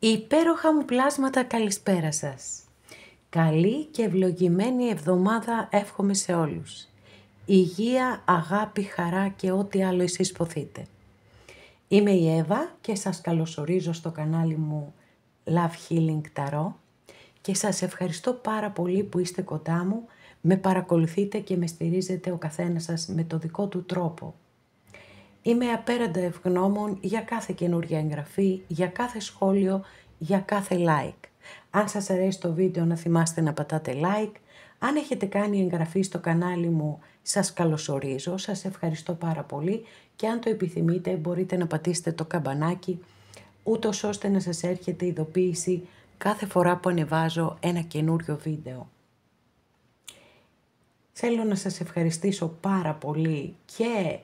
Υπέροχα μου πλάσματα, καλησπέρα σας. Καλή και ευλογημένη εβδομάδα εύχομαι σε όλους. Υγεία, αγάπη, χαρά και ό,τι άλλο εσείς ποθείτε. Είμαι η Εύα και σας καλωσορίζω στο κανάλι μου Love Healing Tarot και σας ευχαριστώ πάρα πολύ που είστε κοντά μου, με παρακολουθείτε και με στηρίζετε ο καθένας σας με το δικό του τρόπο. Είμαι απέραντα ευγνώμων για κάθε καινούργια εγγραφή, για κάθε σχόλιο, για κάθε like. Αν σας αρέσει το βίντεο να θυμάστε να πατάτε like. Αν έχετε κάνει εγγραφή στο κανάλι μου, σας καλωσορίζω, σας ευχαριστώ πάρα πολύ και αν το επιθυμείτε μπορείτε να πατήσετε το καμπανάκι, ούτως ώστε να σας έρχεται ειδοποίηση κάθε φορά που ανεβάζω ένα καινούριο βίντεο. Θέλω να σας ευχαριστήσω πάρα πολύ και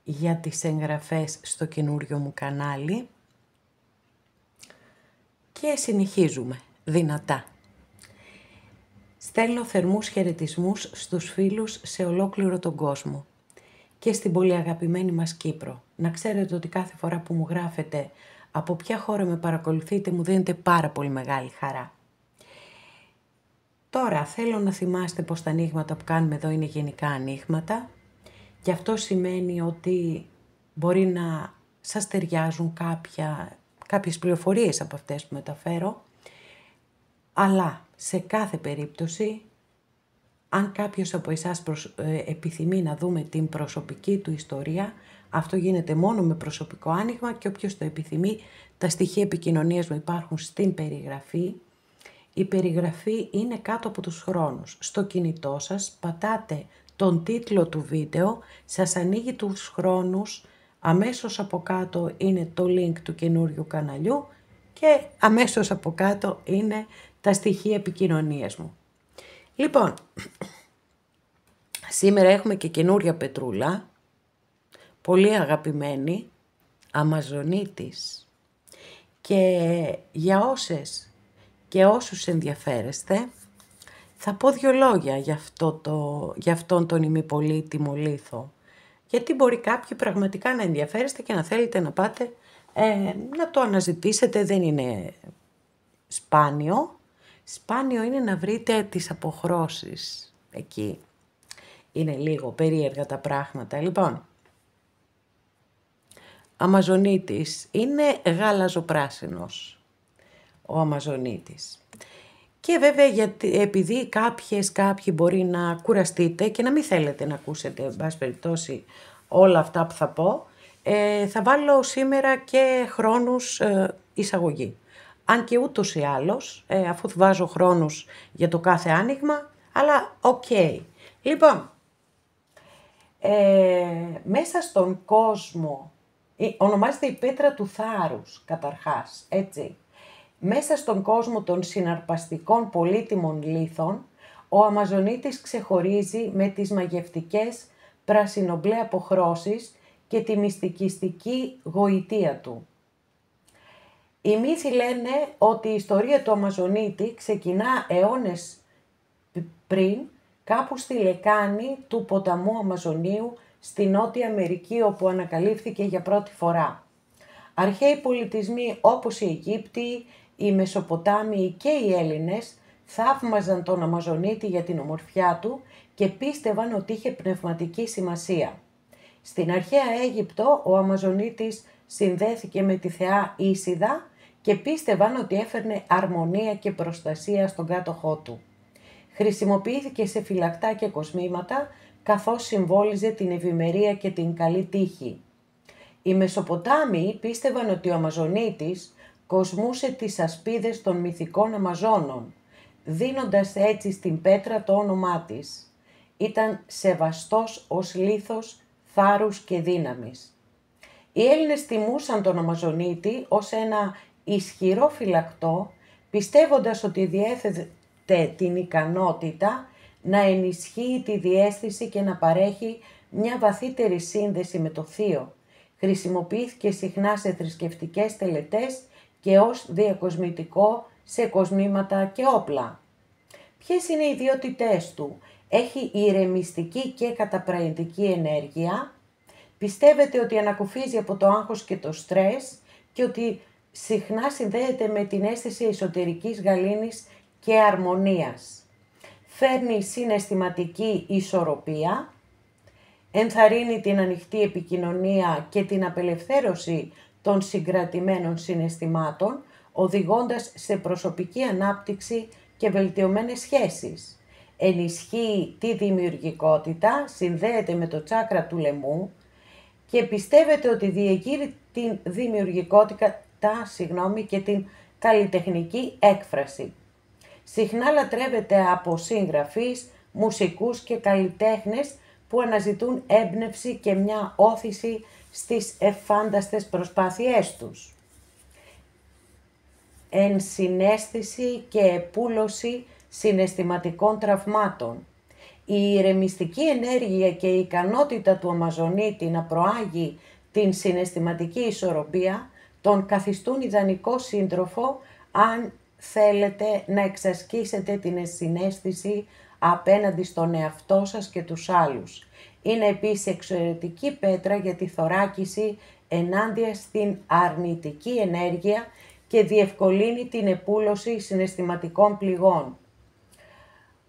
για τις εγγραφές στο καινούριο μου κανάλι και συνεχίζουμε δυνατά. Στέλνω θερμούς χαιρετισμούς στους φίλους σε ολόκληρο τον κόσμο και στην πολύ αγαπημένη μας Κύπρο. Να ξέρετε ότι κάθε φορά που μου γράφετε από ποια χώρα με παρακολουθείτε μου δίνετε πάρα πολύ μεγάλη χαρά. Τώρα θέλω να θυμάστε πως τα ανοίγματα που κάνουμε εδώ είναι γενικά ανοίγματα και αυτό σημαίνει ότι μπορεί να σας ταιριάζουν κάποιες πληροφορίες από αυτές που μεταφέρω, αλλά σε κάθε περίπτωση, αν κάποιος από εσάς επιθυμεί να δούμε την προσωπική του ιστορία, αυτό γίνεται μόνο με προσωπικό άνοιγμα και όποιος το επιθυμεί, τα στοιχεία επικοινωνίας μου υπάρχουν στην περιγραφή. Η περιγραφή είναι κάτω από τους χρόνους. Στο κινητό σας πατάτε τον τίτλο του βίντεο, σας ανοίγει τους χρόνους, αμέσως από κάτω είναι το link του καινούριου καναλιού και αμέσως από κάτω είναι τα στοιχεία επικοινωνίας μου. Λοιπόν, σήμερα έχουμε και καινούρια πετρούλα, πολύ αγαπημένη, Αμαζονίτης. Και για όσες και όσους ενδιαφέρεστε, θα πω 2 λόγια για αυτόν τον ημιπολίτιμο λίθο. Γιατί μπορεί κάποιοι πραγματικά να ενδιαφέρεστε και να θέλετε να πάτε να το αναζητήσετε, δεν είναι σπάνιο. Σπάνιο είναι να βρείτε τις αποχρώσεις εκεί. Είναι λίγο περίεργα τα πράγματα. Λοιπόν, Αμαζονίτης είναι γάλαζο-πράσινος ο Αμαζονίτης. Και βέβαια επειδή κάποιοι μπορεί να κουραστείτε και να μην θέλετε να ακούσετε, εν πάση περιπτώσει, όλα αυτά που θα πω, θα βάλω σήμερα και χρόνους εισαγωγή. Αν και ούτως ή άλλως, αφού βάζω χρόνους για το κάθε άνοιγμα, αλλά οκ. Λοιπόν, μέσα στον κόσμο, ονομάζεται η πέτρα του θάρρους καταρχάς, έτσι. Μέσα στον κόσμο των συναρπαστικών πολύτιμων λίθων, ο Αμαζονίτης ξεχωρίζει με τις μαγευτικές πρασινομπλε αποχρώσεις και τη μυστικιστική γοητεία του. Οι μύθοι λένε ότι η ιστορία του Αμαζονίτη ξεκινά αιώνες πριν, κάπου στη λεκάνη του ποταμού Αμαζονίου, στη Νότια Αμερική, όπου ανακαλύφθηκε για πρώτη φορά. Αρχαίοι πολιτισμοί όπως οι Αιγύπτιοι, οι Μεσοποτάμιοι και οι Έλληνες θαύμαζαν τον Αμαζονίτη για την ομορφιά του και πίστευαν ότι είχε πνευματική σημασία. Στην αρχαία Αίγυπτο ο Αμαζονίτης συνδέθηκε με τη θεά Ίσιδα και πίστευαν ότι έφερνε αρμονία και προστασία στον κάτοχό του. Χρησιμοποιήθηκε σε φυλακτά και κοσμήματα καθώς συμβόλιζε την ευημερία και την καλή τύχη. Οι Μεσοποτάμιοι πίστευαν ότι ο Αμαζονίτης κοσμούσε τις ασπίδες των μυθικών Αμαζόνων, δίνοντας έτσι στην πέτρα το όνομά της. Ήταν σεβαστός ως λίθος θάρρους και δύναμης. Οι Έλληνες τιμούσαν τον Αμαζονίτη ως ένα ισχυρό φυλακτό, πιστεύοντας ότι διέθετε την ικανότητα να ενισχύει τη διαίσθηση και να παρέχει μια βαθύτερη σύνδεση με το θείο. Χρησιμοποιήθηκε συχνά σε θρησκευτικές τελετές και ως διακοσμητικό σε κοσμήματα και όπλα. Ποιες είναι οι ιδιότητές του? Έχει ηρεμιστική και καταπραγητική ενέργεια. Πιστεύετε ότι ανακουφίζει από το άγχος και το στρες και ότι συχνά συνδέεται με την αίσθηση εσωτερικής γαλήνης και αρμονίας. Φέρνει συναισθηματική ισορροπία, ενθαρρύνει την ανοιχτή επικοινωνία και την απελευθέρωση των συγκρατημένων συναισθημάτων, οδηγώντας σε προσωπική ανάπτυξη και βελτιωμένες σχέσεις. Ενισχύει τη δημιουργικότητα, συνδέεται με το τσάκρα του λαιμού και πιστεύετε ότι διεγείρει την δημιουργικότητα και την καλλιτεχνική έκφραση. Συχνά λατρεύεται από συγγραφείς, μουσικούς και καλλιτέχνες που αναζητούν έμπνευση και μια όθηση στις εφάνταστες προσπάθειές τους. Ενσυναίσθηση και επούλωση συναισθηματικών τραυμάτων. Η ηρεμιστική ενέργεια και η ικανότητα του Αμαζονίτη να προάγει την συναισθηματική ισορροπία τον καθιστούν ιδανικό σύντροφο αν θέλετε να εξασκήσετε την ενσυναίσθηση απέναντι στον εαυτό σας και τους άλλους. Είναι επίσης εξαιρετική πέτρα για τη θωράκιση ενάντια στην αρνητική ενέργεια και διευκολύνει την επούλωση συναισθηματικών πληγών.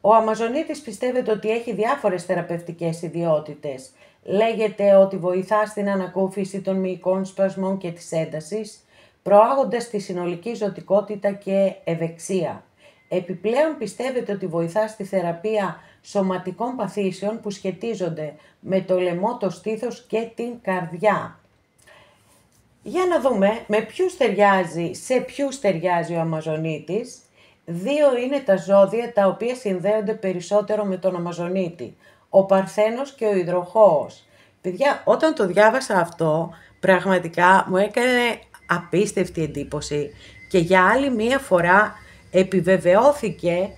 Ο Αμαζονίτης πιστεύετε ότι έχει διάφορες θεραπευτικές ιδιότητες. Λέγεται ότι βοηθά στην ανακούφιση των μυϊκών σπασμών και της έντασης, προάγοντας τη συνολική ζωτικότητα και ευεξία. Επιπλέον πιστεύετε ότι βοηθά στη θεραπεία σωματικών παθήσεων που σχετίζονται με το λαιμό, το στήθος και την καρδιά. Για να δούμε σε ποιους ταιριάζει ο Αμαζονίτης. 2 είναι τα ζώδια τα οποία συνδέονται περισσότερο με τον Αμαζονίτη. Ο Παρθένος και ο Υδροχόος. Παιδιά, όταν το διάβασα αυτό, πραγματικά μου έκανε απίστευτη εντύπωση και για άλλη μία φορά επιβεβαιώθηκε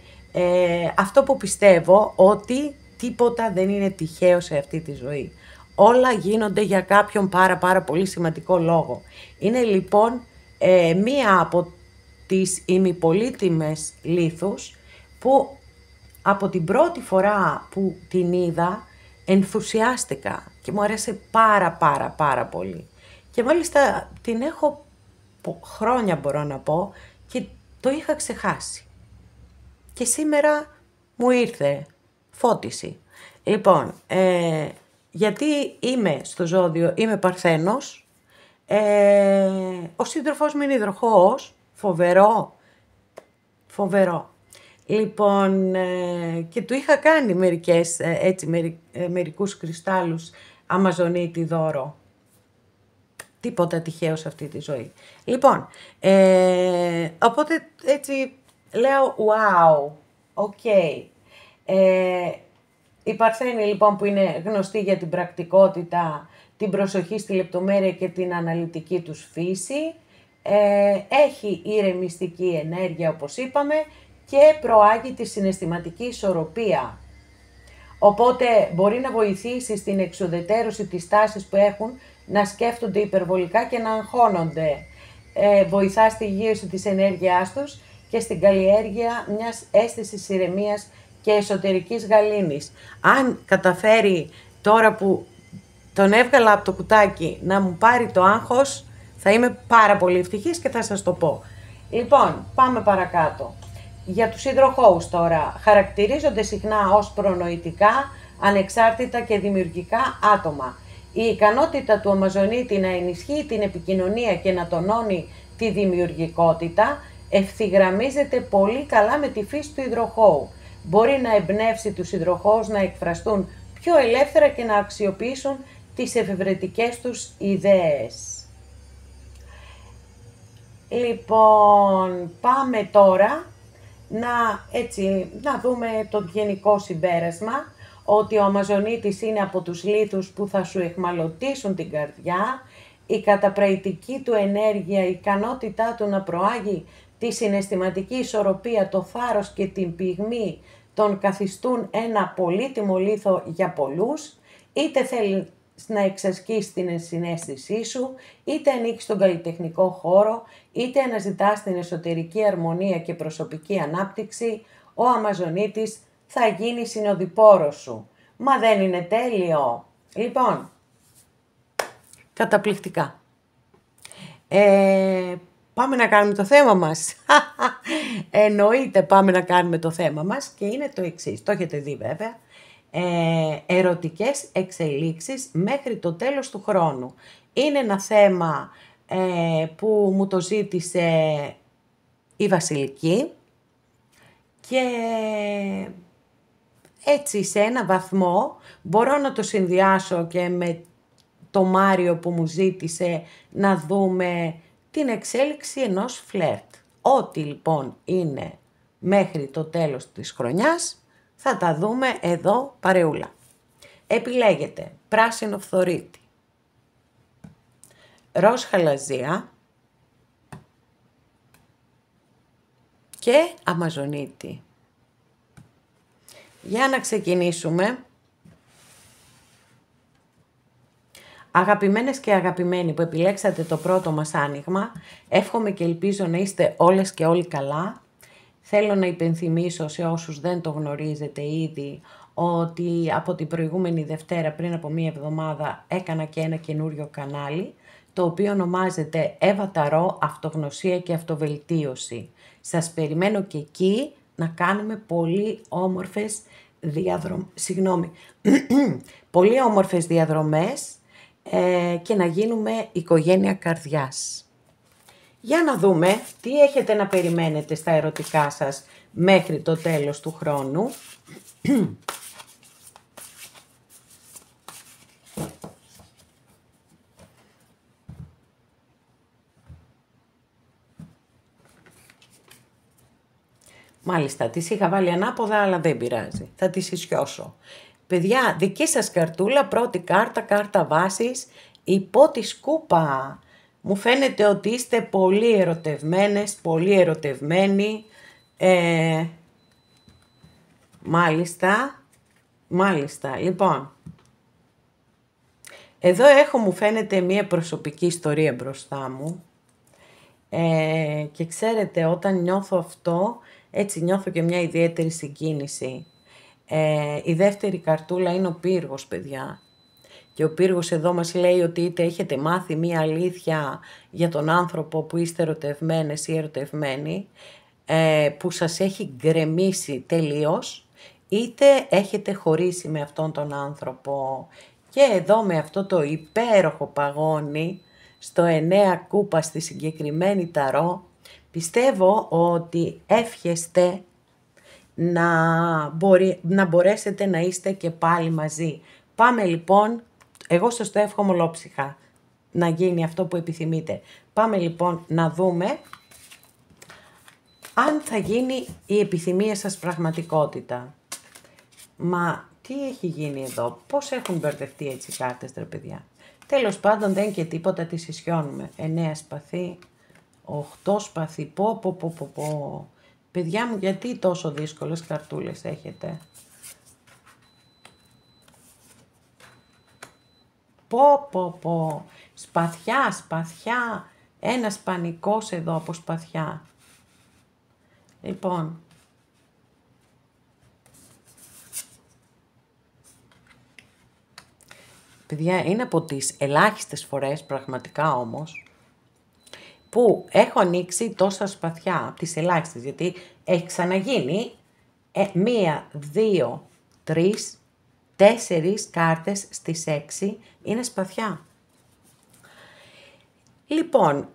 αυτό που πιστεύω, ότι τίποτα δεν είναι τυχαίο σε αυτή τη ζωή. Όλα γίνονται για κάποιον πάρα πολύ σημαντικό λόγο. Είναι λοιπόν μία από τις ημιπολίτιμες λίθους που από την πρώτη φορά που την είδα ενθουσιάστηκα και μου αρέσει πάρα πολύ. Και μάλιστα την έχω χρόνια, μπορώ να πω, και το είχα ξεχάσει. Και σήμερα μου ήρθε φώτιση. Λοιπόν, γιατί είμαι στο ζώδιο, είμαι Παρθένος, ο σύντροφός μου είναι Υδροχόος, φοβερό. Λοιπόν, και του είχα κάνει μερικούς κρυστάλλους Αμαζονίτη δώρο. Τίποτα τυχαίο σε αυτή τη ζωή. Λοιπόν, οπότε έτσι λέω wow, ok. Οι Παρθένοι λοιπόν που είναι γνωστοί για την πρακτικότητα, την προσοχή στη λεπτομέρεια και την αναλυτική τους φύση, έχει ηρεμιστική ενέργεια όπως είπαμε και προάγει τη συναισθηματική ισορροπία. Οπότε μπορεί να βοηθήσει στην εξουδετερώση της τάσης που έχουν να σκέφτονται υπερβολικά και να αγχώνονται. Βοηθά στη γύρωση της ενέργειάς τους και στην καλλιέργεια μιας αίσθησης ηρεμίας και εσωτερικής γαλήνης. Αν καταφέρει τώρα που τον έβγαλα από το κουτάκι να μου πάρει το άγχος, θα είμαι πάρα πολύ ευτυχής και θα σας το πω. Λοιπόν, πάμε παρακάτω. Για τους υδροχόους τώρα, χαρακτηρίζονται συχνά ως προνοητικά, ανεξάρτητα και δημιουργικά άτομα. Η ικανότητα του Αμαζονίτη να ενισχύει την επικοινωνία και να τονώνει τη δημιουργικότητα ευθυγραμμίζεται πολύ καλά με τη φύση του υδροχόου. Μπορεί να εμπνεύσει τους υδροχόους να εκφραστούν πιο ελεύθερα και να αξιοποιήσουν τις εφευρετικές τους ιδέες. Λοιπόν, πάμε τώρα να δούμε το γενικό συμπέρασμα, ότι ο Αμαζονίτης είναι από τους λίθους που θα σου εχμαλωτίσουν την καρδιά, η καταπραϊτική του ενέργεια, η ικανότητά του να προάγει τη συναισθηματική ισορροπία, το θάρρος και την πυγμή τον καθιστούν ένα πολύτιμο λίθο για πολλούς, είτε θέλει να εξασκείς την ενσυναίσθησή σου, είτε ανοίξεις τον καλλιτεχνικό χώρο, είτε αναζητάς την εσωτερική αρμονία και προσωπική ανάπτυξη, ο Αμαζονίτης θα γίνει συνοδοιπόρος σου. Μα δεν είναι τέλειο? Λοιπόν, καταπληκτικά. Πάμε να κάνουμε το θέμα μας. Εννοείται πάμε να κάνουμε το θέμα μας και είναι το εξής. Το έχετε δει βέβαια. Ερωτικές εξελίξεις μέχρι το τέλος του χρόνου. Είναι ένα θέμα που μου το ζήτησε η Βασιλική και έτσι σε ένα βαθμό μπορώ να το συνδυάσω και με το Μάριο που μου ζήτησε να δούμε την εξέλιξη ενός φλερτ. Ό,τι λοιπόν είναι μέχρι το τέλος της χρονιάς θα τα δούμε εδώ παρεούλα. Επιλέγετε πράσινο φθορίτη, ροζ χαλαζία και αμαζονίτη. Για να ξεκινήσουμε. Αγαπημένες και αγαπημένοι που επιλέξατε το πρώτο μας άνοιγμα, εύχομαι και ελπίζω να είστε όλες και όλοι καλά. Θέλω να υπενθυμίσω σε όσους δεν το γνωρίζετε ήδη ότι από την προηγούμενη Δευτέρα πριν από μία εβδομάδα έκανα και ένα καινούριο κανάλι, το οποίο ονομάζεται Εύα Ταρό, Αυτογνωσία και Αυτοβελτίωση. Σας περιμένω και εκεί να κάνουμε πολύ όμορφες πολύ όμορφες διαδρομές και να γίνουμε οικογένεια καρδιάς. Για να δούμε τι έχετε να περιμένετε στα ερωτικά σας μέχρι το τέλος του χρόνου. Μάλιστα, τις είχα βάλει ανάποδα, αλλά δεν πειράζει. Θα τις ισιώσω. Παιδιά, δική σας καρτούλα, πρώτη κάρτα, κάρτα βάσης, υπό τη σκούπα. Μου φαίνεται ότι είστε πολύ ερωτευμένες, πολύ ερωτευμένοι. Μάλιστα. Λοιπόν, εδώ έχω, μου φαίνεται, μία προσωπική ιστορία μπροστά μου. Και ξέρετε, όταν νιώθω αυτό, έτσι νιώθω και μια ιδιαίτερη συγκίνηση. Η δεύτερη καρτούλα είναι ο πύργος, παιδιά. Και ο πύργος εδώ μας λέει ότι είτε έχετε μάθει μία αλήθεια για τον άνθρωπο που είστε ερωτευμένες ή ερωτευμένοι, που σας έχει γκρεμίσει τελείως, είτε έχετε χωρίσει με αυτόν τον άνθρωπο. Και εδώ με αυτό το υπέροχο παγόνι, στο 9 κούπα στη συγκεκριμένη ταρό, πιστεύω ότι εύχεστε να μπορέσετε να είστε και πάλι μαζί. Πάμε λοιπόν, εγώ σας το εύχομαι ολόψυχα να γίνει αυτό που επιθυμείτε. Πάμε λοιπόν να δούμε αν θα γίνει η επιθυμία σας πραγματικότητα. Μα τι έχει γίνει εδώ, πώς έχουν μπερδευτεί έτσι οι κάρτες, ρε παιδιά. Τέλος πάντων δεν και τίποτα, τις ισιώνουμε. 9 σπαθί, 8 σπαθί, πω. Παιδιά μου, γιατί τόσο δύσκολες καρτούλες έχετε. Πω. Σπαθιά. Ένας πανικός εδώ από σπαθιά. Λοιπόν. Παιδιά, είναι από τις ελάχιστες φορές, πραγματικά όμως, που έχω ανοίξει τόσα σπαθιά, από τις ελάχιστες, γιατί έχει ξαναγίνει 1, 2, 3, 4 κάρτες στις 6 είναι σπαθιά. Λοιπόν,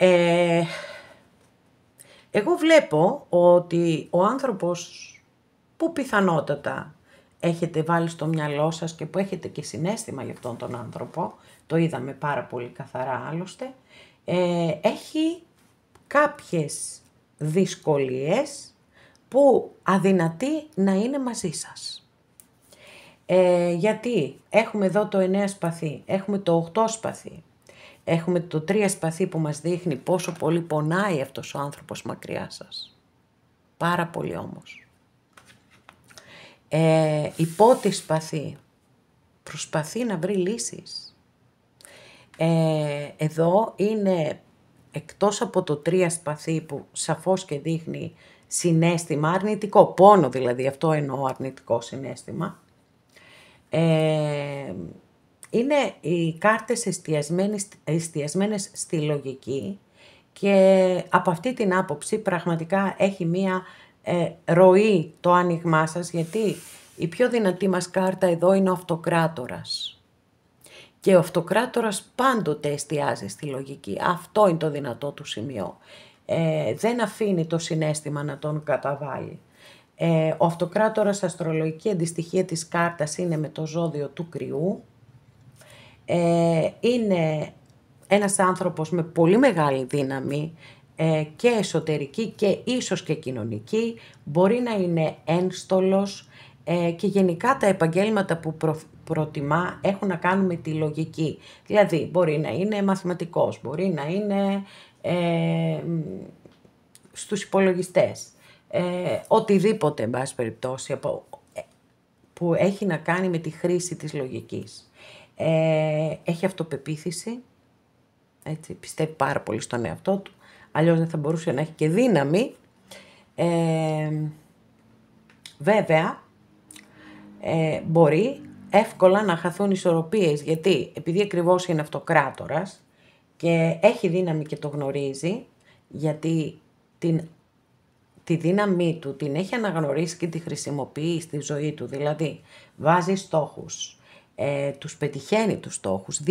εγώ βλέπω ότι ο άνθρωπος που πιθανότατα έχετε βάλει στο μυαλό σας και που έχετε και συναίσθημα για αυτόν τον άνθρωπο, το είδαμε πάρα πολύ καθαρά άλλωστε, έχει κάποιες δυσκολίες που αδυνατεί να είναι μαζί σας. Γιατί έχουμε εδώ το 9 σπαθί, έχουμε το 8 σπαθί, έχουμε το 3 σπαθί που μας δείχνει πόσο πολύ πονάει αυτός ο άνθρωπος μακριά σας. Πάρα πολύ όμως. Υπότι σπαθί, προσπαθεί να βρει λύσεις. Εδώ είναι, εκτός από το 3 σπαθί που σαφώς και δείχνει συναίσθημα, αρνητικό, πόνο δηλαδή, αυτό εννοώ αρνητικό συναίσθημα, είναι οι κάρτες εστιασμένες στη λογική και από αυτή την άποψη πραγματικά έχει μία ροή το άνοιγμά σας, γιατί η πιο δυνατή μας κάρτα εδώ είναι ο Αυτοκράτορας. Και ο Αυτοκράτορας πάντοτε εστιάζει στη λογική. Αυτό είναι το δυνατό του σημείο. Δεν αφήνει το συναίσθημα να τον καταβάλει. Ο Αυτοκράτορας, αστρολογική αντιστοιχεία της κάρτας, είναι με το ζώδιο του Κρυού. Είναι ένας άνθρωπος με πολύ μεγάλη δύναμη και εσωτερική και ίσως και κοινωνική. Μπορεί να είναι ένστολος και γενικά τα επαγγέλματα που προτιμά έχουν να κάνουν με τη λογική. Δηλαδή μπορεί να είναι μαθηματικός, μπορεί να είναι στους υπολογιστές, οτιδήποτε εν πάση περιπτώσει που έχει να κάνει με τη χρήση της λογικής. Έχει αυτοπεποίθηση, έτσι, πιστεύει πάρα πολύ στον εαυτό του, αλλιώς δεν θα μπορούσε να έχει και δύναμη. Βέβαια, μπορεί εύκολα να χαθούν ισορροπίες, γιατί επειδή ακριβώς είναι αυτοκράτορας και έχει δύναμη και το γνωρίζει, γιατί τη δύναμή του την έχει αναγνωρίσει και τη χρησιμοποιεί στη ζωή του, δηλαδή βάζει στόχους, τους πετυχαίνει τους στόχους,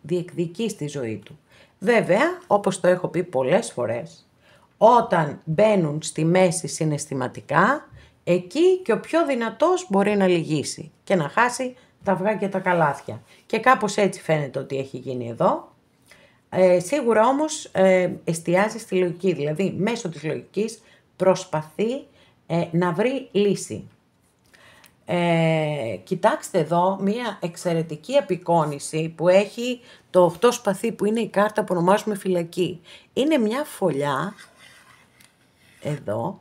διεκδικεί στη ζωή του. Βέβαια, όπως το έχω πει πολλές φορές, όταν μπαίνουν στη μέση συναισθηματικά, εκεί και ο πιο δυνατός μπορεί να λυγίσει και να χάσει τα αυγά και τα καλάθια. Και κάπως έτσι φαίνεται ότι έχει γίνει εδώ. Σίγουρα όμως εστιάζει στη λογική, δηλαδή μέσω της λογικής προσπαθεί να βρει λύση. Κοιτάξτε εδώ μία εξαιρετική απεικόνηση που έχει το 8 σπαθί, που είναι η κάρτα που ονομάζουμε φυλακή. Είναι μια φωλιά εδώ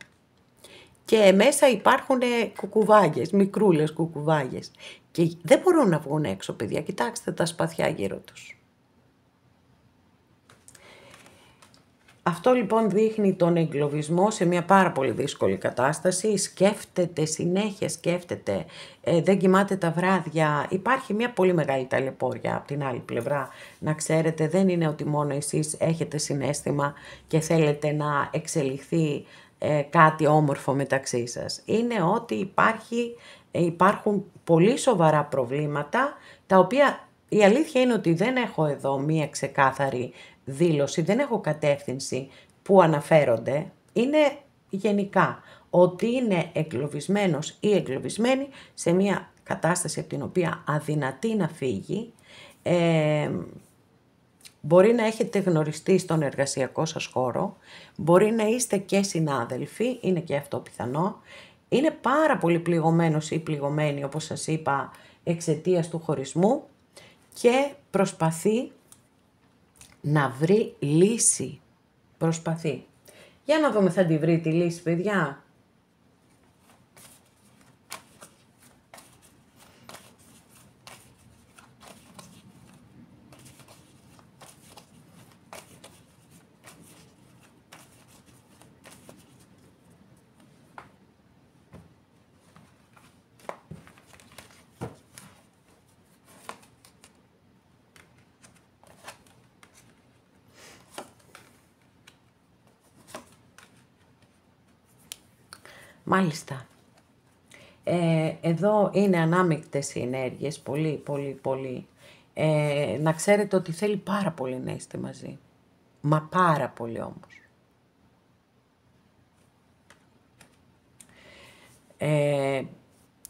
και μέσα υπάρχουν κουκουβάγες, μικρούλες κουκουβάγες και δεν μπορούν να βγουν έξω, παιδιά. Κοιτάξτε τα σπαθιά γύρω τους. Αυτό λοιπόν δείχνει τον εγκλωβισμό σε μια πάρα πολύ δύσκολη κατάσταση. Σκέφτεται συνέχεια, δεν κοιμάται τα βράδια. Υπάρχει μια πολύ μεγάλη ταλαιπώρια από την άλλη πλευρά. Να ξέρετε, δεν είναι ότι μόνο εσείς έχετε συναίσθημα και θέλετε να εξελιχθεί κάτι όμορφο μεταξύ σας. Είναι ότι υπάρχουν πολύ σοβαρά προβλήματα, τα οποία η αλήθεια είναι ότι δεν έχω εδώ μία ξεκάθαρη δήλωση, δεν έχω κατεύθυνση που αναφέρονται. Είναι γενικά ότι είναι εγκλωβισμένος ή εγκλωβισμένη σε μία κατάσταση από την οποία αδυνατεί να φύγει. Μπορεί να έχετε γνωριστεί στον εργασιακό σας χώρο, μπορεί να είστε και συνάδελφοι, είναι και αυτό πιθανό. Είναι πάρα πολύ πληγωμένος ή πληγωμένη, όπως σας είπα, εξαιτίας του χωρισμού και προσπαθεί να βρει λύση. Προσπαθεί. Για να δούμε, θα τη βρει τη λύση, παιδιά. Μάλιστα. Εδώ είναι ανάμεικτες οι ενέργειες, πολύ. Να ξέρετε ότι θέλει πάρα πολύ να είστε μαζί. Μα πάρα πολύ όμως.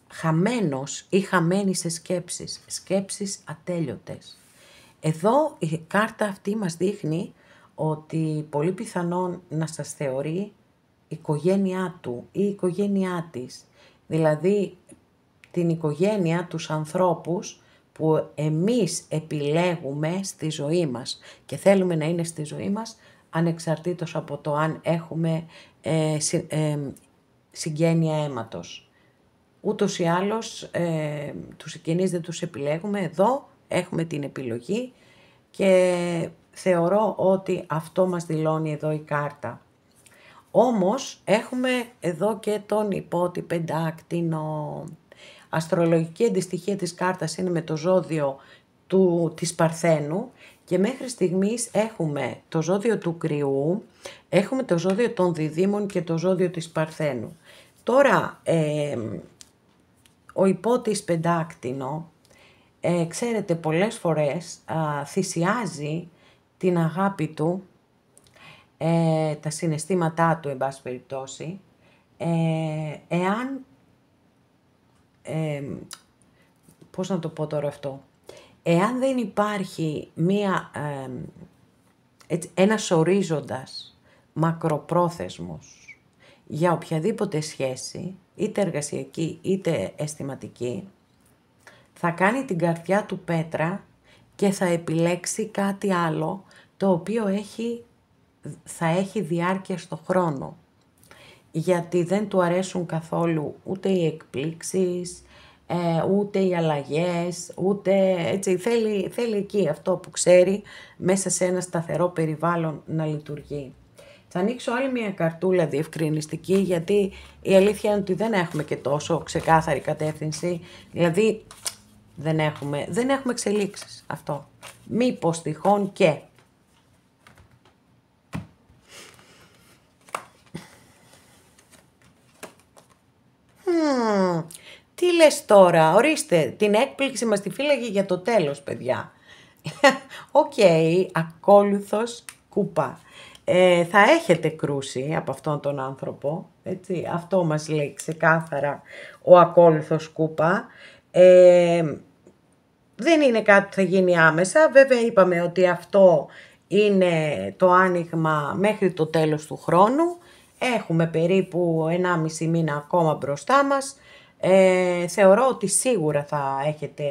Χαμένος ή χαμένη σε σκέψεις ατέλειωτες. Εδώ η κάρτα αυτή μας δείχνει ότι πολύ πιθανόν να σας θεωρεί η οικογένειά του ή η οικογένειά της. Δηλαδή την οικογένεια, τους ανθρώπους που εμείς επιλέγουμε στη ζωή μας και θέλουμε να είναι στη ζωή μας, ανεξαρτήτως από το αν έχουμε συγγένεια αίματος. Ούτως ή άλλως τους συγγενείς δεν τους επιλέγουμε, εδώ έχουμε την επιλογή και θεωρώ ότι αυτό μας δηλώνει εδώ η κάρτα. Όμως έχουμε εδώ και τον υπότι πεντάκτηνο. Αστρολογική αντιστοιχεία της κάρτας είναι με το ζώδιο της Παρθένου και μέχρι στιγμής έχουμε το ζώδιο του Κρυού, έχουμε το ζώδιο των Διδύμων και το ζώδιο της Παρθένου. Τώρα, ο υπότης πεντάκτηνο, ξέρετε, πολλές φορές θυσιάζει την αγάπη του, τα συναισθήματά του, εν πάση περιπτώσει, εάν, πώς να το πω τώρα αυτό, εάν δεν υπάρχει ένας ορίζοντας μακροπρόθεσμος για οποιαδήποτε σχέση, είτε εργασιακή είτε αισθηματική, θα κάνει την καρδιά του πέτρα και θα επιλέξει κάτι άλλο το οποίο θα έχει διάρκεια στο χρόνο. Γιατί δεν του αρέσουν καθόλου ούτε οι εκπλήξεις, ούτε οι αλλαγές, ούτε έτσι, θέλει εκεί αυτό που ξέρει μέσα σε ένα σταθερό περιβάλλον να λειτουργεί. Θα ανοίξω άλλη μια καρτούλα διευκρινιστική, γιατί η αλήθεια είναι ότι δεν έχουμε και τόσο ξεκάθαρη κατεύθυνση, δηλαδή δεν έχουμε εξελίξεις, αυτό. Μήπως τυχόν και... Τι λες τώρα, ορίστε, την έκπληξη μας τη φύλαγε για το τέλος, παιδιά. Οκ, ακόλουθος κούπα. Θα έχετε κρούσει από αυτόν τον άνθρωπο, έτσι, αυτό μας λέει ξεκάθαρα ο ακόλουθος κούπα. Δεν είναι κάτι που θα γίνει άμεσα, βέβαια είπαμε ότι αυτό είναι το άνοιγμα μέχρι το τέλος του χρόνου. Έχουμε περίπου 1,5 μήνα ακόμα μπροστά μας. Θεωρώ ότι sίγουρα θα έχετε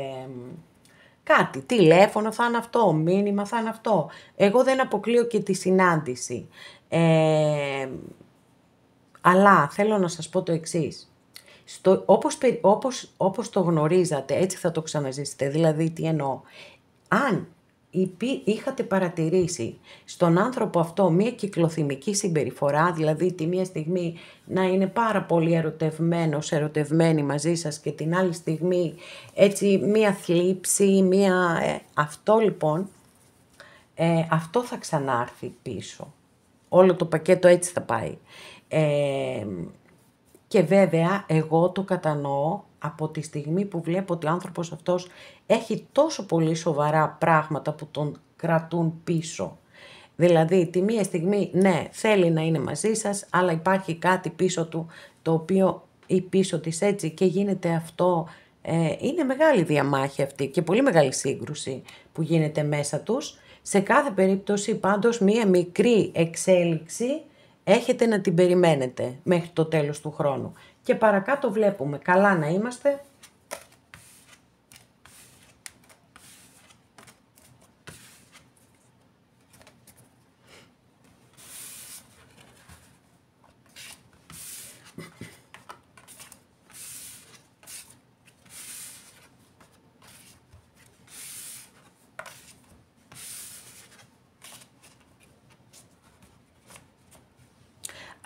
κάτι, τηλέφωνο θα είναι αυτό, μήνυμα θα είναι αυτό. Εγώ δεν αποκλείω και τη συνάντηση. Αλλά θέλω να σας πω το εξής. Όπως το γνωρίζατε, έτσι θα το ξαναζήσετε. Δηλαδή, τι εννοώ. Αν είχατε παρατηρήσει στον άνθρωπο αυτό μία κυκλοθυμική συμπεριφορά, δηλαδή τη μία στιγμή να είναι πάρα πολύ ερωτευμένη μαζί σας και την άλλη στιγμή έτσι μία θλίψη, αυτό λοιπόν, αυτό θα ξανάρθει πίσω. Όλο το πακέτο έτσι θα πάει. Και βέβαια εγώ το κατανοώ από τη στιγμή που βλέπω ότι ο άνθρωπος αυτός έχει τόσο πολύ σοβαρά πράγματα που τον κρατούν πίσω. Δηλαδή τη μία στιγμή ναι θέλει να είναι μαζί σας, αλλά υπάρχει κάτι πίσω του το οποίο ή πίσω της έτσι και γίνεται αυτό. Είναι μεγάλη διαμάχη αυτή και πολύ μεγάλη σύγκρουση που γίνεται μέσα τους. Σε κάθε περίπτωση πάντως μία μικρή εξέλιξη έχετε να την περιμένετε μέχρι το τέλος του χρόνου. Και παρακάτω βλέπουμε, καλά να είμαστε.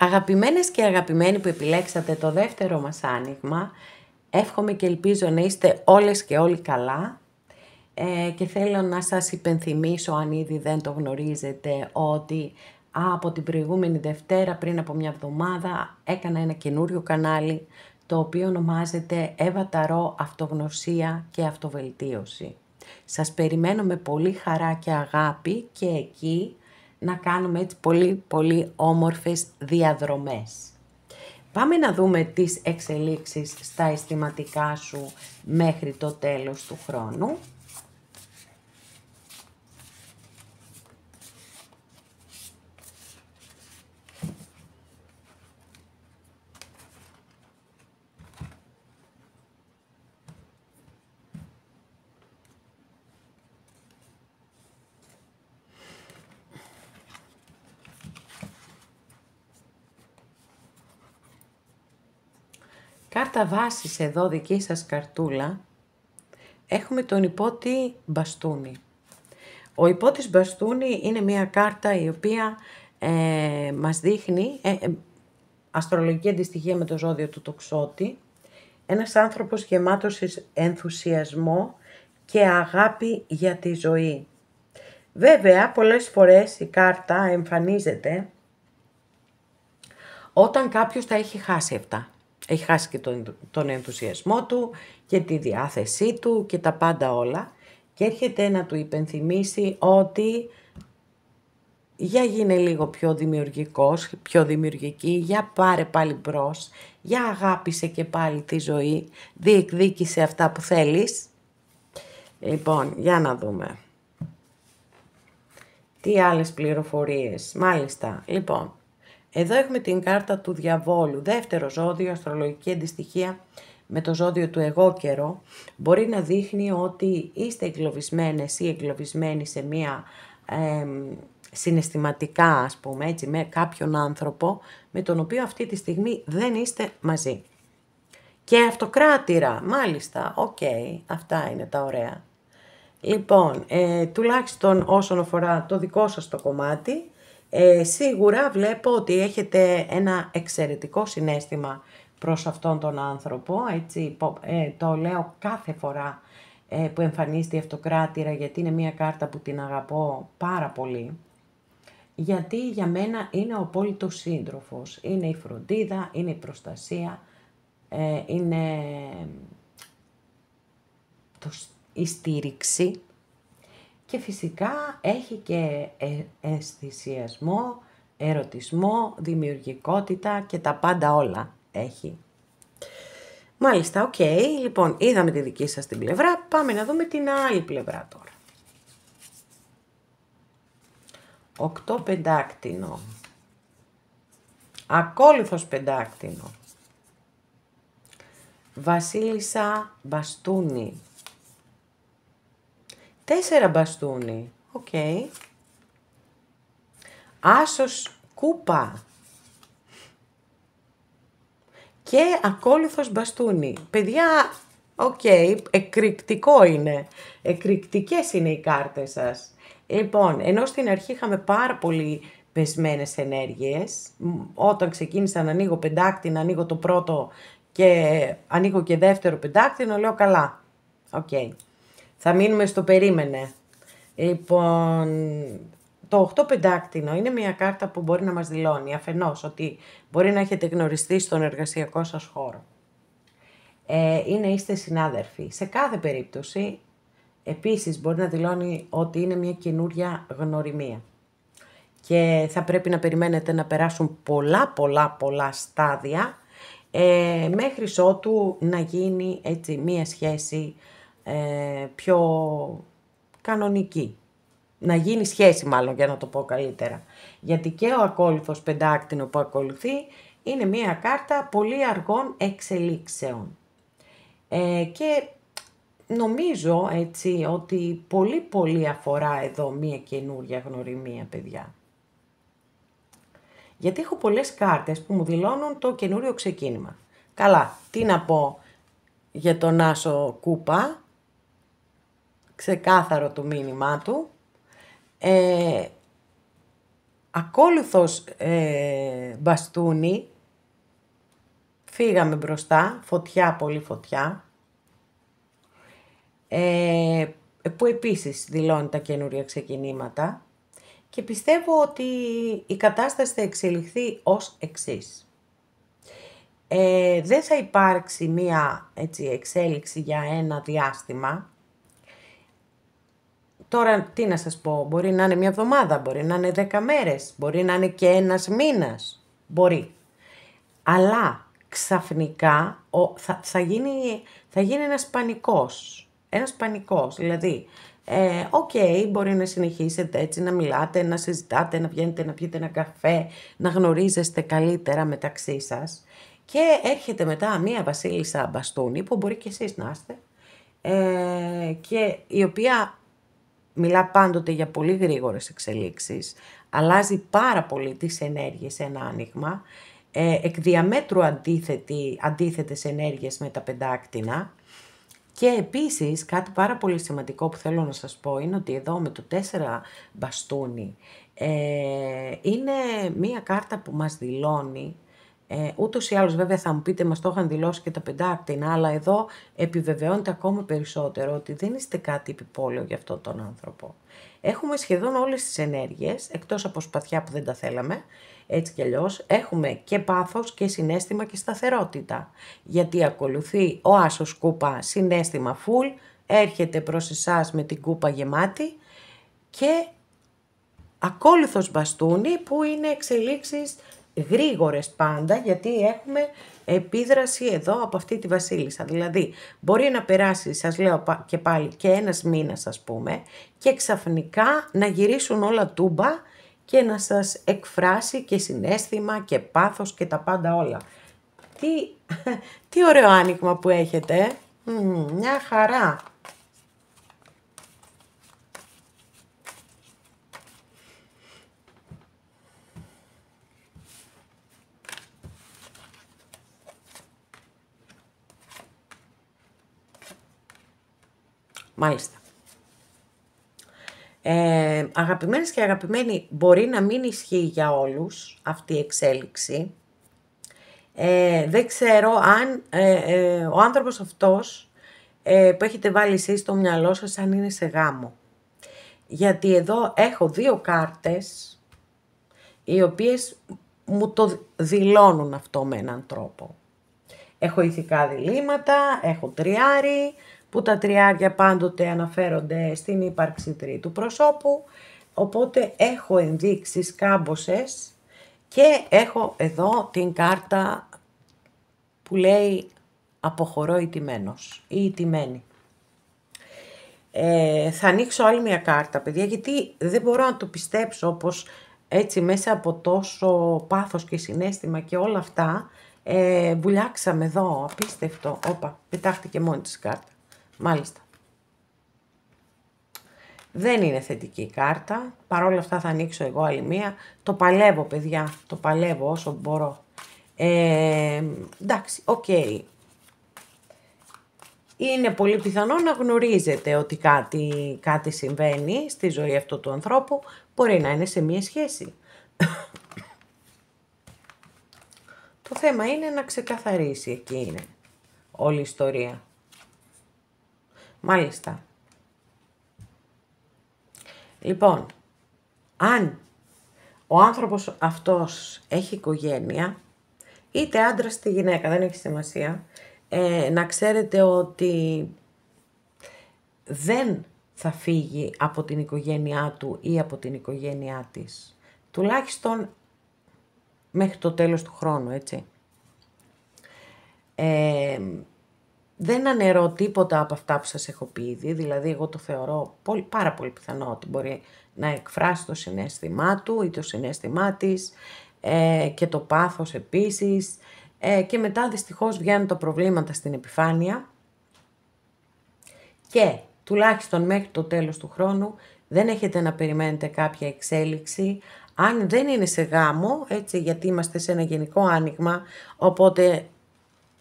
Αγαπημένες και αγαπημένοι που επιλέξατε το δεύτερο μας άνοιγμα, εύχομαι και ελπίζω να είστε όλες και όλοι καλά και θέλω να σας υπενθυμίσω, αν ήδη δεν το γνωρίζετε, ότι από την προηγούμενη Δευτέρα, πριν από μια εβδομάδα, έκανα ένα καινούριο κανάλι, το οποίο ονομάζεται Εύα Ταρό Αυτογνωσία και Αυτοβελτίωση. Σας περιμένω με πολύ χαρά και αγάπη και εκεί να κάνουμε έτσι πολύ πολύ όμορφες διαδρομές. Πάμε να δούμε τις εξελίξεις στα αισθηματικά σου μέχρι το τέλος του χρόνου. Κάρτα βάσης εδώ, δική σας καρτούλα, έχουμε τον υπότη μπαστούνι. Ο υπότης μπαστούνι είναι μια κάρτα η οποία μας δείχνει αστρολογική αντιστοιχεία με το ζώδιο του τοξότη. Ένας άνθρωπος γεμάτος ενθουσιασμό και αγάπη για τη ζωή. Βέβαια, πολλές φορές η κάρτα εμφανίζεται όταν κάποιος τα έχει χάσει αυτά. Έχει χάσει και τον ενθουσιασμό του και τη διάθεσή του και τα πάντα όλα και έρχεται να του υπενθυμίσει ότι για γίνε λίγο πιο δημιουργικός, πιο δημιουργική, για πάρε πάλι μπρος, για αγάπησε και πάλι τη ζωή, διεκδίκησε αυτά που θέλεις. Λοιπόν, για να δούμε. Τι άλλες πληροφορίες, μάλιστα, λοιπόν. Εδώ έχουμε την κάρτα του διαβόλου, δεύτερο ζώδιο, αστρολογική αντιστοιχεία με το ζώδιο του εγώ καιρό. Μπορεί να δείχνει ότι είστε εγκλωβισμένες ή εγκλωβισμένοι σε μία συναισθηματικά, ας πούμε, έτσι, με κάποιον άνθρωπο με τον οποίο αυτή τη στιγμή δεν είστε μαζί. Και αυτοκράτηρα, μάλιστα, οκ, αυτά είναι τα ωραία. Λοιπόν, τουλάχιστον όσον αφορά το δικό σας το κομμάτι, σίγουρα βλέπω ότι έχετε ένα εξαιρετικό συναίσθημα προς αυτόν τον άνθρωπο, έτσι, το λέω κάθε φορά που εμφανίζεται η αυτοκράτηρα, γιατί είναι μια κάρτα που την αγαπώ πάρα πολύ, γιατί για μένα είναι ο απόλυτος σύντροφος, είναι η φροντίδα, είναι η προστασία, είναι η στήριξη και φυσικά έχει και αισθησιασμό, ερωτισμό, δημιουργικότητα και τα πάντα όλα έχει. Μάλιστα, οκ. Λοιπόν, είδαμε τη δική σας την πλευρά, πάμε να δούμε την άλλη πλευρά τώρα. 8 πεντάκτηνο. Ακόλουθος πεντάκτηνο. Βασίλισσα μπαστούνι. 4 μπαστούνι. Οκ. Άσος κούπα. Και ακόλουθος μπαστούνι. Παιδιά, οκ, εκρηκτικό είναι. Εκρηκτικές είναι οι κάρτες σας. Λοιπόν, ενώ στην αρχή είχαμε πάρα πολύ πεσμένες ενέργειες, όταν ξεκίνησα να ανοίγω πεντάκτηνα, ανοίγω το πρώτο και ανοίγω και δεύτερο πεντάκτηνο, λέω καλά. Οκ. Θα μείνουμε στο περίμενε. Λοιπόν, το 8 πεντάκτηνο είναι μια κάρτα που μπορεί να μας δηλώνει αφενός ότι μπορεί να έχετε γνωριστεί στον εργασιακό σας χώρο. Είστε συνάδελφοι. Σε κάθε περίπτωση, επίσης μπορεί να δηλώνει ότι είναι μια καινούρια γνωριμία. Και θα πρέπει να περιμένετε να περάσουν πολλά στάδια μέχρι ότου να γίνει έτσι μια σχέση πιο κανονική. Να γίνει σχέση μάλλον, για να το πω καλύτερα. Γιατί και ο ακόλουθος πεντάκτηνο που ακολουθεί είναι μια κάρτα πολύ αργών εξελίξεων. Και νομίζω έτσι ότι πολύ αφορά εδώ μια καινούρια γνωριμία, παιδιά. Γιατί έχω πολλές κάρτες που μου δηλώνουν το καινούριο ξεκίνημα. Καλά, τι να πω για τον Άσο Κούπα, ξεκάθαρο το μήνυμά του. Ακόλουθος μπαστούνι, φύγαμε μπροστά, φωτιά, πολύ φωτιά, που επίσης δηλώνει τα καινούρια ξεκινήματα και πιστεύω ότι η κατάσταση θα εξελιχθεί ως εξής. Δεν θα υπάρξει μία έτσι, εξέλιξη για ένα διάστημα. Τώρα τι να σας πω, μπορεί να είναι μια εβδομάδα, μπορεί να είναι 10 μέρες, μπορεί να είναι και ένας μήνας, μπορεί. Αλλά ξαφνικά θα γίνει ένας πανικός, δηλαδή, μπορεί να συνεχίσετε έτσι να μιλάτε, να συζητάτε, να βγαίνετε να πιείτε ένα καφέ, να γνωρίζεστε καλύτερα μεταξύ σας και έρχεται μετά μία βασίλισσα μπαστούνι που μπορεί και εσείς να είστε και η οποία μιλά πάντοτε για πολύ γρήγορες εξελίξεις, αλλάζει πάρα πολύ τις ενέργειες σε ένα άνοιγμα, εκ διαμέτρου αντίθετες ενέργειες με τα πεντάκτηνα και επίσης κάτι πάρα πολύ σημαντικό που θέλω να σας πω είναι ότι εδώ με το 4 μπαστούνι είναι μία κάρτα που μας δηλώνει Ούτως ή άλλως βέβαια θα μου πείτε, μας το είχαν δηλώσει και τα πεντάκτηνα, αλλά εδώ επιβεβαιώνεται ακόμα περισσότερο ότι δεν είστε κάτι επιπόλαιο για αυτόν τον άνθρωπο. Έχουμε σχεδόν όλες τις ενέργειες, εκτός από σπαθιά που δεν τα θέλαμε, έτσι κι αλλιώς, έχουμε και πάθος και συναίσθημα και σταθερότητα. Γιατί ακολουθεί ο άσος κούπα, συναίσθημα full, έρχεται προς εσάς με την κούπα γεμάτη και ακόλουθος μπαστούνι που είναι εξελίξεις γρήγορες πάντα, γιατί έχουμε επίδραση εδώ από αυτή τη βασίλισσα. Δηλαδή μπορεί να περάσει, σας λέω και πάλι, και ένας μήνας ας πούμε, και ξαφνικά να γυρίσουν όλα τούμπα και να σας εκφράσει και συναίσθημα και πάθος και τα πάντα όλα. Τι ωραίο άνοιγμα που έχετε, μια χαρά. Μάλιστα. Αγαπημένες και αγαπημένοι, μπορεί να μην ισχύει για όλους αυτή η εξέλιξη. Δεν ξέρω αν ο άνθρωπος αυτός που έχετε βάλει εσείς στο μυαλό σας αν είναι σε γάμο. Γιατί εδώ έχω 2 κάρτες οι οποίες μου το δηλώνουν αυτό με έναν τρόπο. Έχω ηθικά διλήμματα, έχω τριάρι, που τα τριάρια πάντοτε αναφέρονται στην ύπαρξη τρίτου προσώπου, οπότε έχω ενδείξεις κάμποσες και έχω εδώ την κάρτα που λέει αποχωρώ ηττημένος ή ηττημένη. Θα ανοίξω άλλη μια κάρτα, παιδιά, γιατί δεν μπορώ να το πιστέψω όπως έτσι μέσα από τόσο πάθος και συναίσθημα και όλα αυτά βουλιάξαμε εδώ, απίστευτο. Όπα, πετάχτηκε μόνη της κάρτα. Μάλιστα. Δεν είναι θετική κάρτα, παρόλα αυτά θα ανοίξω εγώ άλλη μία. Το παλεύω, παιδιά, το παλεύω όσο μπορώ. Εντάξει, οκ. Είναι πολύ πιθανό να γνωρίζετε ότι κάτι συμβαίνει στη ζωή αυτού του ανθρώπου. Μπορεί να είναι σε μία σχέση. Το θέμα είναι να ξεκαθαρίσει, εκεί είναι όλη η ιστορία. Μάλιστα. Λοιπόν, αν ο άνθρωπος αυτός έχει οικογένεια, είτε άντρας είτε γυναίκα, δεν έχει σημασία, να ξέρετε ότι δεν θα φύγει από την οικογένειά του ή από την οικογένειά της. Τουλάχιστον μέχρι το τέλος του χρόνου, έτσι. Δεν αναιρώ τίποτα από αυτά που σας έχω πει ήδη, δηλαδή εγώ το θεωρώ πάρα πολύ πιθανό ότι μπορεί να εκφράσει το συναίσθημά του ή το συναίσθημά της και το πάθος επίσης και μετά δυστυχώς βγαίνουν τα προβλήματα στην επιφάνεια και τουλάχιστον μέχρι το τέλος του χρόνου δεν έχετε να περιμένετε κάποια εξέλιξη. Αν δεν είναι σε γάμο, έτσι, γιατί είμαστε σε ένα γενικό άνοιγμα, οπότε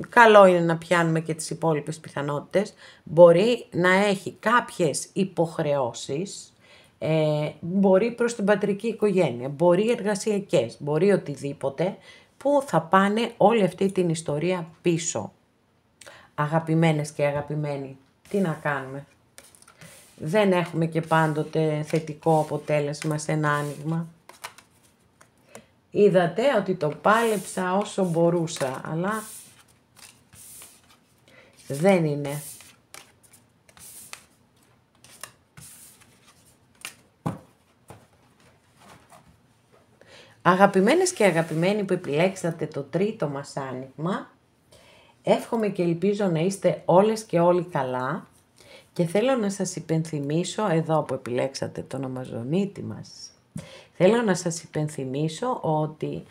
καλό είναι να πιάνουμε και τις υπόλοιπες πιθανότητες, μπορεί να έχει κάποιες υποχρεώσεις, μπορεί προς την πατρική οικογένεια, μπορεί εργασιακές, μπορεί οτιδήποτε, που θα πάνε όλη αυτή την ιστορία πίσω. Αγαπημένες και αγαπημένοι, τι να κάνουμε. Δεν έχουμε και πάντοτε θετικό αποτέλεσμα σε ένα άνοιγμα. Είδατε ότι το πάλεψα όσο μπορούσα, αλλά δεν είναι. Αγαπημένες και αγαπημένοι που επιλέξατε το τρίτο μας άνοιγμα, εύχομαι και ελπίζω να είστε όλες και όλοι καλά και θέλω να σας υπενθυμίσω, εδώ που επιλέξατε τον Αμαζονίτη μας, θέλω να σας υπενθυμίσω ότι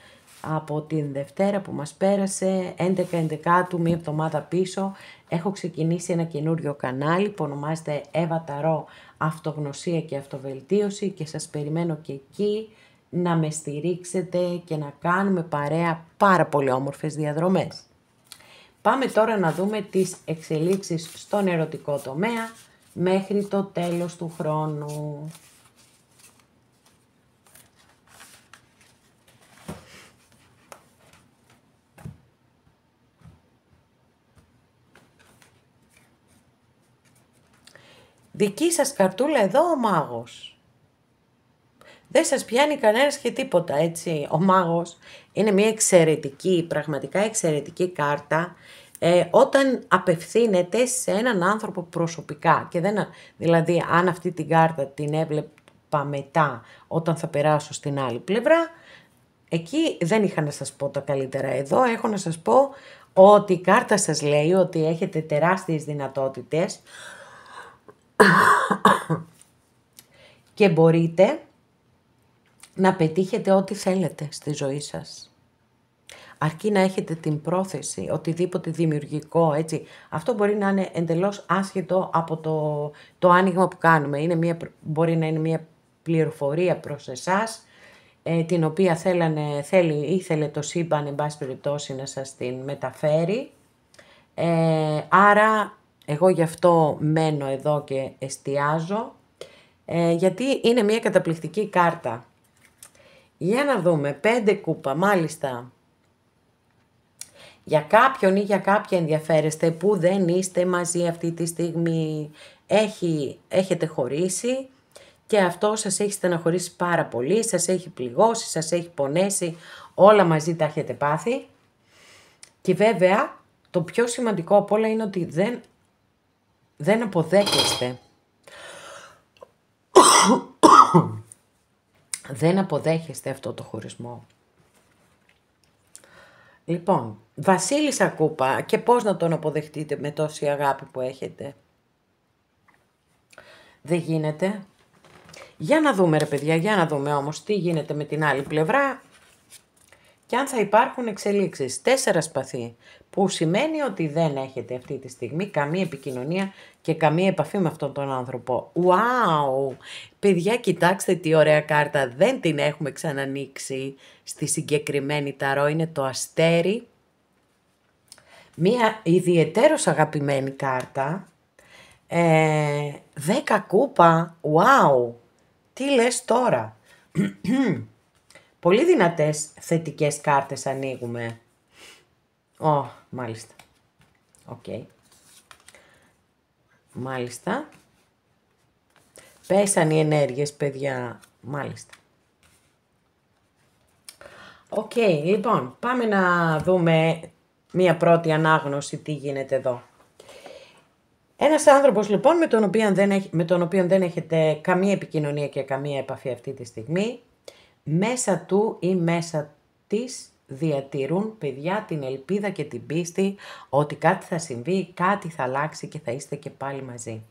από την Δευτέρα που μας πέρασε, 11 του, μία εβδομάδα πίσω, έχω ξεκινήσει ένα καινούριο κανάλι που ονομάζεται Εύα Ταρό Αυτογνωσία και Αυτοβελτίωση και σας περιμένω και εκεί να με στηρίξετε και να κάνουμε παρέα πάρα πολύ όμορφες διαδρομές. Πάμε τώρα να δούμε τις εξελίξεις στον ερωτικό τομέα μέχρι το τέλος του χρόνου. Δική σας καρτούλα εδώ ο μάγος. Δεν σας πιάνει κανένας και τίποτα, έτσι. Ο μάγος είναι μια εξαιρετική, πραγματικά εξαιρετική κάρτα, όταν απευθύνεται σε έναν άνθρωπο προσωπικά. Και δεν, δηλαδή, αν αυτή την κάρτα την έβλεπα μετά, όταν θα περάσω στην άλλη πλευρά, εκεί δεν είχα να σας πω τα καλύτερα. Εδώ έχω να σας πω ότι η κάρτα σας λέει ότι έχετε τεράστιες δυνατότητες και μπορείτε να πετύχετε ό,τι θέλετε στη ζωή σας. Αρκεί να έχετε την πρόθεση, οτιδήποτε δημιουργικό, έτσι. Αυτό μπορεί να είναι εντελώς άσχετο από το άνοιγμα που κάνουμε. Μπορεί να είναι μια πληροφορία προς εσάς, την οποία ήθελε το σύμπαν, εν πάση περιπτώσει, να σας την μεταφέρει. Άρα, εγώ γι' αυτό μένω εδώ και εστιάζω, γιατί είναι μια καταπληκτική κάρτα. Για να δούμε, 5 κούπα, μάλιστα. Για κάποιον ή για κάποια ενδιαφέρεστε που δεν είστε μαζί αυτή τη στιγμή, έχετε χωρίσει και αυτό σας έχει στεναχωρήσει πάρα πολύ, σας έχει πληγώσει, σας έχει πονέσει, όλα μαζί τα έχετε πάθει. Και βέβαια, το πιο σημαντικό από όλα είναι ότι δεν αποδέχεστε. Δεν αποδέχεστε αυτό το χωρισμό. Λοιπόν, Βασίλισσα κούπα, και πώς να τον αποδεχτείτε με τόση αγάπη που έχετε. Δεν γίνεται. Για να δούμε ρε παιδιά, για να δούμε όμως τι γίνεται με την άλλη πλευρά και αν θα υπάρχουν εξελίξεις. 4 σπαθί, που σημαίνει ότι δεν έχετε αυτή τη στιγμή καμία επικοινωνία και καμία επαφή με αυτόν τον άνθρωπο. Wow! Παιδιά, κοιτάξτε τι ωραία κάρτα, δεν την έχουμε ξανανοίξει στη συγκεκριμένη ταρό, είναι το αστέρι. Μία ιδιαιτέρως αγαπημένη κάρτα, 10 κούπα, wow! Τι λες τώρα? Πολύ δυνατές θετικές κάρτες ανοίγουμε. Μάλιστα. Οκ. Μάλιστα. Πέσαν οι ενέργειες, παιδιά. Μάλιστα. Οκ, λοιπόν, πάμε να δούμε μία πρώτη ανάγνωση τι γίνεται εδώ. Ένας άνθρωπος λοιπόν με τον οποίο δεν έχετε καμία επικοινωνία και καμία επαφή αυτή τη στιγμή, μέσα του ή μέσα της διατηρούν, παιδιά, την ελπίδα και την πίστη ότι κάτι θα συμβεί, κάτι θα αλλάξει και θα είστε και πάλι μαζί.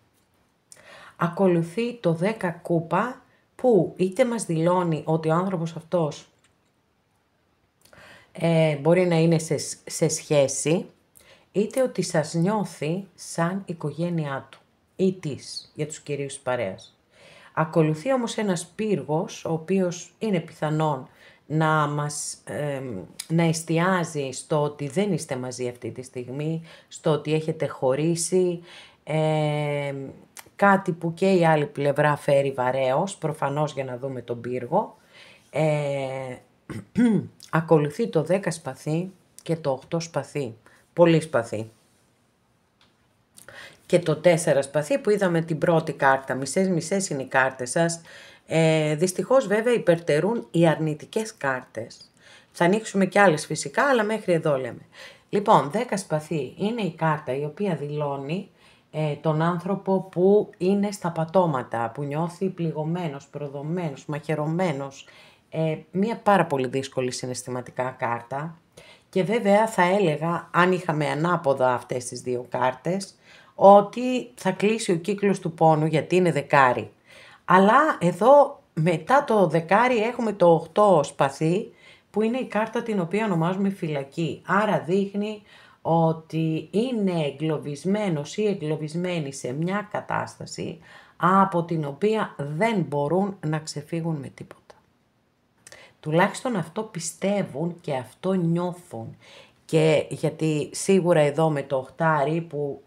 Ακολουθεί το 10 κούπα που είτε μας δηλώνει ότι ο άνθρωπος αυτός μπορεί να είναι σε σχέση, είτε ότι σας νιώθει σαν οικογένειά του ή της, για τους κυρίους της παρέας. Ακολουθεί όμως ένας πύργος, ο οποίος είναι πιθανόν να εστιάζει στο ότι δεν είστε μαζί αυτή τη στιγμή, στο ότι έχετε χωρίσει, κάτι που και η άλλη πλευρά φέρει βαρέως, προφανώς για να δούμε τον πύργο. Ακολουθεί το 10 σπαθί και το 8 σπαθί, πολύ σπαθί. Και το 4 σπαθί που είδαμε την πρώτη κάρτα, μισές είναι οι κάρτες σας. Δυστυχώς βέβαια υπερτερούν οι αρνητικές κάρτες. Θα ανοίξουμε κι άλλες φυσικά, αλλά μέχρι εδώ λέμε. Λοιπόν, 10 σπαθί είναι η κάρτα η οποία δηλώνει τον άνθρωπο που είναι στα πατώματα, που νιώθει πληγωμένος, προδομένος, μαχαιρωμένος. Μια πάρα πολύ δύσκολη συναισθηματικά κάρτα. Και βέβαια θα έλεγα, αν είχαμε ανάποδα αυτές τις δύο κάρτες, ότι θα κλείσει ο κύκλος του πόνου γιατί είναι δεκάρι. Αλλά εδώ μετά το δεκάρι έχουμε το 8 σπαθί που είναι η κάρτα την οποία ονομάζουμε φυλακή. Άρα δείχνει ότι είναι εγκλωβισμένος ή εγκλωβισμένη σε μια κατάσταση από την οποία δεν μπορούν να ξεφύγουν με τίποτα. Τουλάχιστον αυτό πιστεύουν και αυτό νιώθουν. Και γιατί σίγουρα εδώ με το οχτάρι που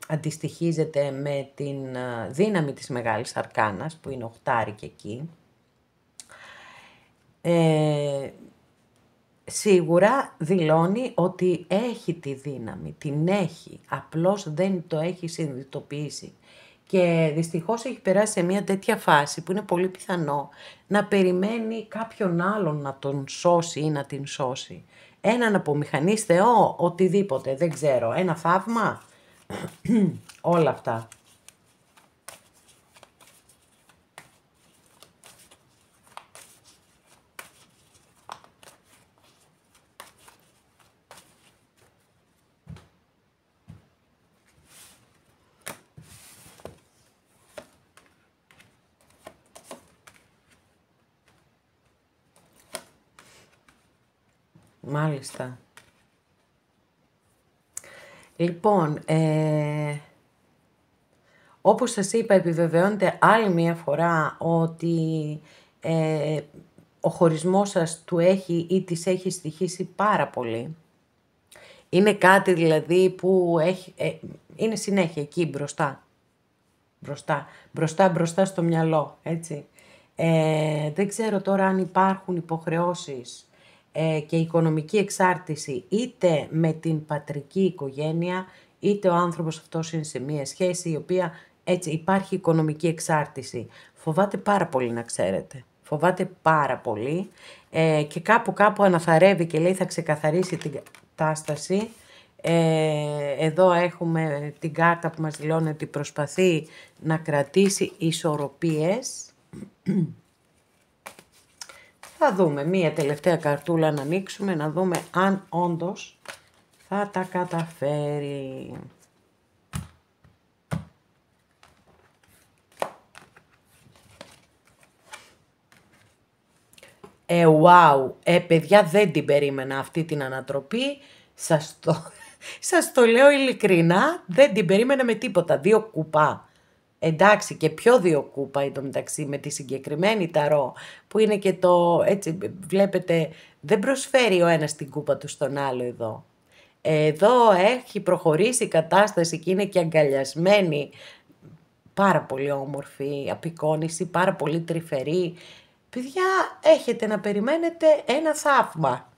αντιστοιχίζεται με την δύναμη της Μεγάλης Αρκάνας, που είναι οχτάρι και εκεί, Σίγουρα δηλώνει ότι έχει τη δύναμη, την έχει, απλώς δεν το έχει συνειδητοποιήσει. Και δυστυχώς έχει περάσει σε μια τέτοια φάση που είναι πολύ πιθανό να περιμένει κάποιον άλλον να τον σώσει ή να την σώσει. Έναν απομηχανής Θεό, οτιδήποτε, δεν ξέρω, ένα θαύμα, όλα αυτά. Μάλιστα. Λοιπόν, όπως σας είπα, επιβεβαιώνεται άλλη μία φορά ότι ο χωρισμός σας του έχει ή της έχει στοιχήσει πάρα πολύ. Είναι κάτι δηλαδή που είναι συνέχεια εκεί μπροστά. Μπροστά στο μυαλό, έτσι. Δεν ξέρω τώρα αν υπάρχουν υποχρεώσεις και οικονομική εξάρτηση είτε με την πατρική οικογένεια, είτε ο άνθρωπος αυτός είναι σε μία σχέση η οποία έτσι υπάρχει οικονομική εξάρτηση. Φοβάται πάρα πολύ, να ξέρετε. Φοβάται πάρα πολύ και κάπου αναθαρεύει και λέει θα ξεκαθαρίσει την κατάσταση. Εδώ έχουμε την κάρτα που μας δηλώνει ότι προσπαθεί να κρατήσει ισορροπίες. Θα δούμε μία τελευταία καρτούλα να ανοίξουμε, να δούμε αν όντως θα τα καταφέρει. Wow, παιδιά, δεν την περίμενα αυτή την ανατροπή, σας το λέω ειλικρινά, δεν την περίμενα με τίποτα, 2 κουπά. Εντάξει, και πιο 2 κούπα εντωμεταξύ με τη συγκεκριμένη ταρό, που είναι και το, έτσι βλέπετε, δεν προσφέρει ο ένας την κούπα του στον άλλο εδώ. Εδώ έχει προχωρήσει η κατάσταση και είναι και αγκαλιασμένη, πάρα πολύ όμορφη απεικόνηση, πάρα πολύ τρυφερή. Παιδιά, έχετε να περιμένετε ένα θαύμα.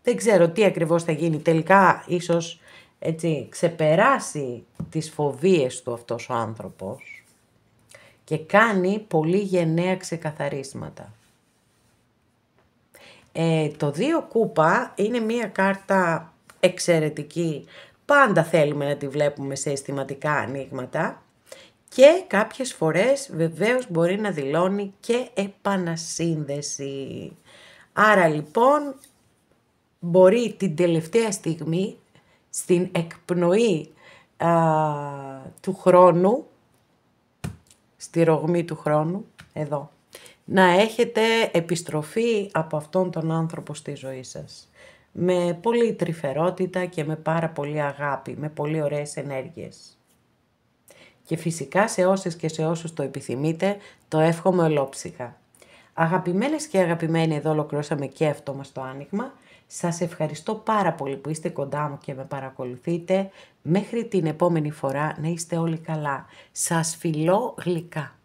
Δεν ξέρω τι ακριβώς θα γίνει. Τελικά, ίσως έτσι, ξεπεράσει τις φοβίες του αυτός ο άνθρωπος και κάνει πολύ γενναία ξεκαθαρίσματα. Το 2 κούπα είναι μία κάρτα εξαιρετική. Πάντα θέλουμε να τη βλέπουμε σε αισθηματικά ανοίγματα. Και κάποιες φορές βεβαίως μπορεί να δηλώνει και επανασύνδεση. Άρα λοιπόν μπορεί την τελευταία στιγμή, στην εκπνοή του χρόνου, στη ρογμή του χρόνου, εδώ, να έχετε επιστροφή από αυτόν τον άνθρωπο στη ζωή σας. Με πολύ τρυφερότητα και με πάρα πολύ αγάπη, με πολύ ωραίες ενέργειες. Και φυσικά σε όσες και σε όσους το επιθυμείτε, το εύχομαι ολόψυχα. Αγαπημένες και αγαπημένοι, εδώ ολοκληρώσαμε και αυτό μας το άνοιγμα. Σας ευχαριστώ πάρα πολύ που είστε κοντά μου και με παρακολουθείτε. Μέχρι την επόμενη φορά να είστε όλοι καλά. Σας φιλώ γλυκά.